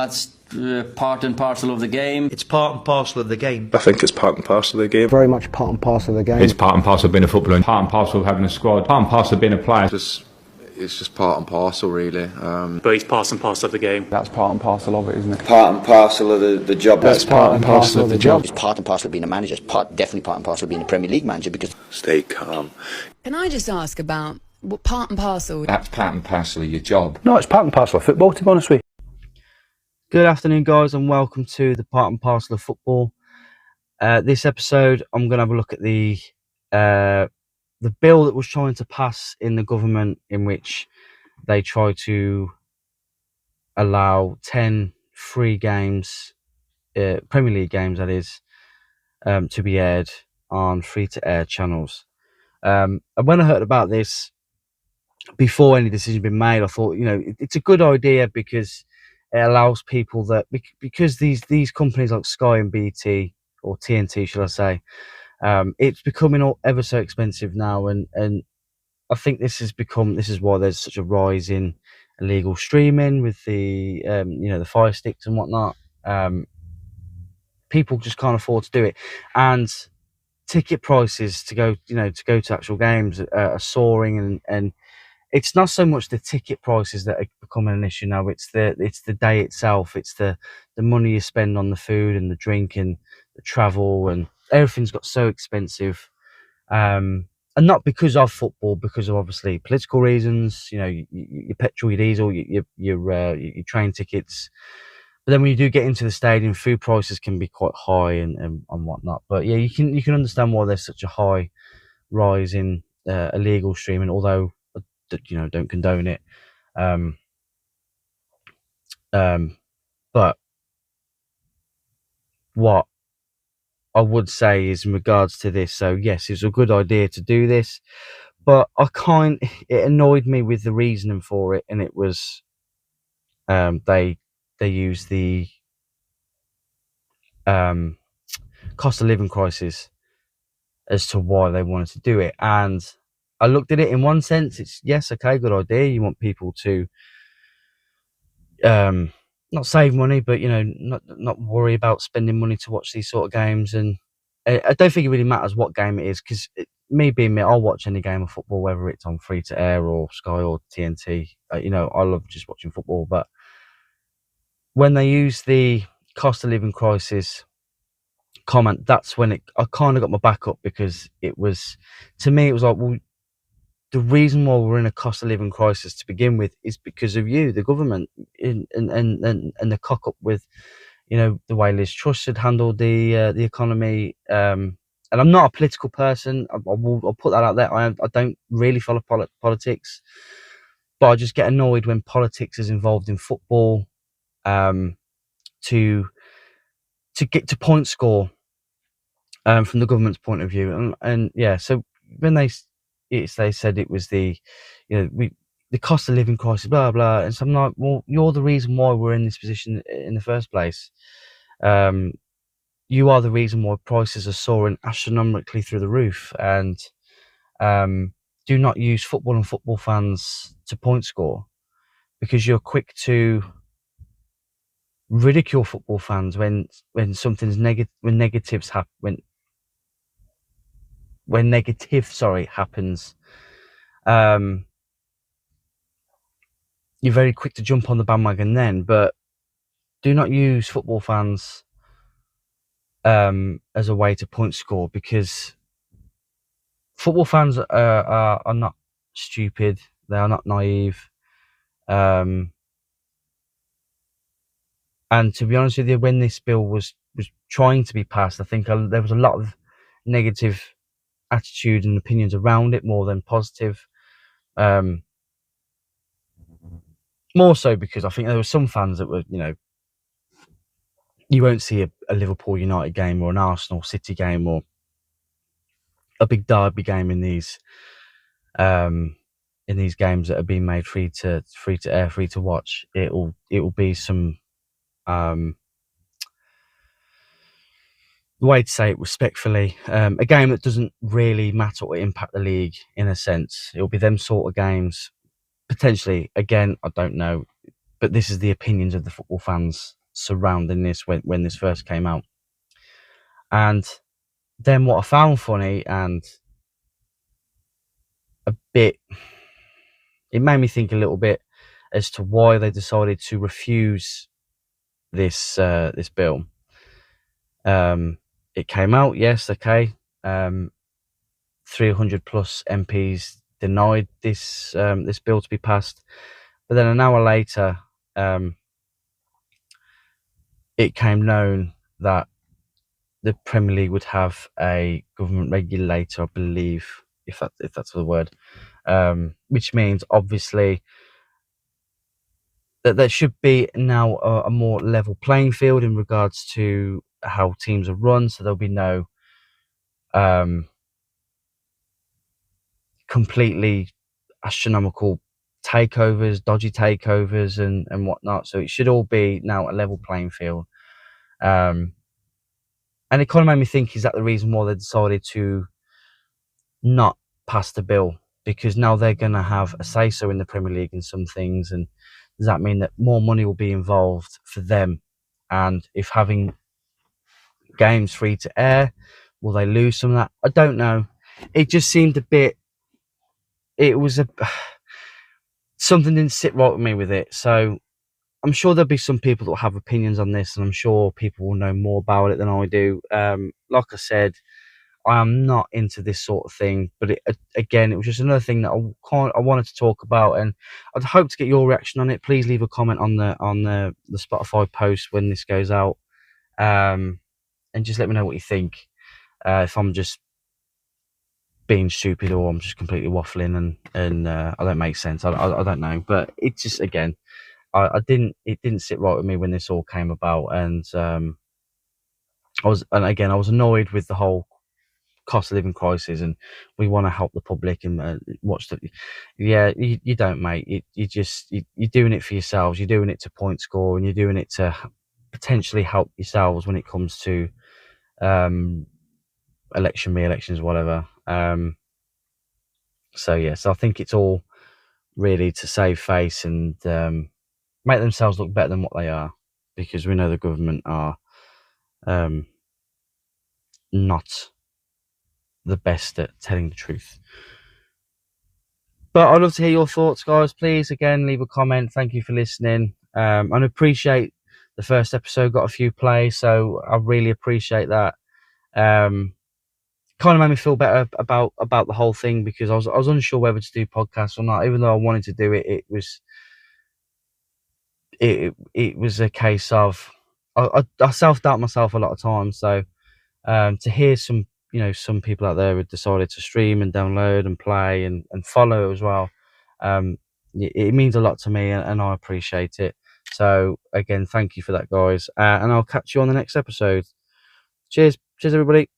That's part and parcel of the game. It's part and parcel of the game. I think it's part and parcel of the game. Very much part and parcel of the game. It's part and parcel of being a footballer, part and parcel of having a squad, part and parcel of being a player. It's just part and parcel, really. But it's part and parcel of the game. That's part and parcel of it, isn't it? Part and parcel of the job. That's part and parcel of the job. It's part and parcel of being a manager. It's definitely part and parcel of being a Premier League manager, because... Stay calm. Can I just ask about what part and parcel? That's part and parcel of your job. No, it's part and parcel of football, to be honest with you. Good afternoon, guys, and welcome to the Part and Parcel of Football. This episode, I'm going to have a look at the bill that was trying to pass in the government, in which they try to allow 10 free games, Premier League games that is, to be aired on free-to-air channels. And when I heard about this, before any decision had been made, I thought, it's a good idea, because it allows people that, because these companies like Sky and BT, or TNT, should I say, it's becoming ever so expensive now, and I think this is why there's such a rise in illegal streaming with the the Fire Sticks and whatnot. People just can't afford to do it, and ticket prices to go to actual games are soaring, and it's not so much the ticket prices that are becoming an issue now. It's the day itself. It's the money you spend on the food and the drink and the travel, and everything's got so expensive. And not because of football, because of obviously political reasons. Your petrol, your diesel, your train tickets. But then when you do get into the stadium, food prices can be quite high and whatnot. But yeah, you can understand why there's such a high rise in illegal streaming, although don't condone it. But what I would say is, in regards to this, so yes, it's a good idea to do this, but it annoyed me with the reasoning for it, and it was they used the cost of living crisis as to why they wanted to do it. And I looked at it in one sense, it's yes, okay, good idea. You want people to not save money, but not worry about spending money to watch these sort of games. And I don't think it really matters what game it is, because me being me, I'll watch any game of football, whether it's on free to air or Sky or TNT. I love just watching football. But when they use the cost of living crisis comment, that's when I kind of got my back up, because to me it was like, well, the reason why we're in a cost of living crisis to begin with is because of you, the government, and the cock up with, the way Liz Truss had handled the economy. And I'm not a political person. I'll put that out there. I don't really follow politics, but I just get annoyed when politics is involved in football, to get to point score, from the government's point of view. And yeah, so when they said it was the cost of living crisis, blah blah, and so I'm like, well, you're the reason why we're in this position in the first place. You are the reason why prices are soaring astronomically through the roof, and do not use football and football fans to point score, because you're quick to ridicule football fans when something's negative, when negative happens. You're very quick to jump on the bandwagon then, but do not use football fans as a way to point score, because football fans are not stupid. They are not naive. And to be honest with you, when this bill was trying to be passed, I think there was a lot of negative attitude and opinions around it, more than positive. More so because I think there were some fans that were, you won't see a Liverpool United game or an Arsenal City game or a big derby game in these games that are being made free to air, free to watch. It will be some the way to say it respectfully, a game that doesn't really matter or impact the league in a sense. It'll be them sort of games, potentially. Again, I don't know, but this is the opinions of the football fans surrounding this when this first came out. And then what I found funny and a bit, it made me think a little bit as to why they decided to refuse this bill. It came out, yes, okay. 300 plus MPs denied this bill to be passed, but then an hour later, it came known that the Premier League would have a government regulator, I believe, if that's the word, which means obviously that there should be now a more level playing field in regards to how teams are run. So there'll be no completely astronomical takeovers, dodgy takeovers, and whatnot. So it should all be now a level playing field. And it kind of made me think: is that the reason why they decided to not pass the bill? Because now they're going to have a say so in the Premier League in some things, and does that mean that more money will be involved for them? And if having games free to air, will they lose some of that? I don't know. It just seemed a bit. It was something didn't sit right with me with it. So I'm sure there'll be some people that will have opinions on this, and I'm sure people will know more about it than I do. Like I said, I am not into this sort of thing, but again, it was just another thing that I wanted to talk about, and I'd hope to get your reaction on it. Please leave a comment on the Spotify post when this goes out, and just let me know what you think. If I'm just being stupid or I'm just completely waffling and I don't make sense, I don't know. But it just, again, it didn't sit right with me when this all came about, and I was annoyed with the whole cost of living crisis, and we want to help the public and watch the. Yeah, you don't, mate. You're doing it for yourselves. You're doing it to point score, and you're doing it to potentially help yourselves when it comes to elections, whatever. So yes, I think it's all really to save face and make themselves look better than what they are, because we know the government are not the best at telling the truth. But I'd love to hear your thoughts, guys. Please, again, leave a comment. Thank you for listening. I appreciate the first episode got a few plays, so I really appreciate that. Kind of made me feel better about the whole thing, because I was unsure whether to do podcasts or not. Even though I wanted to do it, it was a case of I self-doubt myself a lot of times. So to hear some people out there who decided to stream and download and play and follow as well, it means a lot to me, and I appreciate it. So again, thank you for that, guys, and I'll catch you on the next episode. Cheers everybody.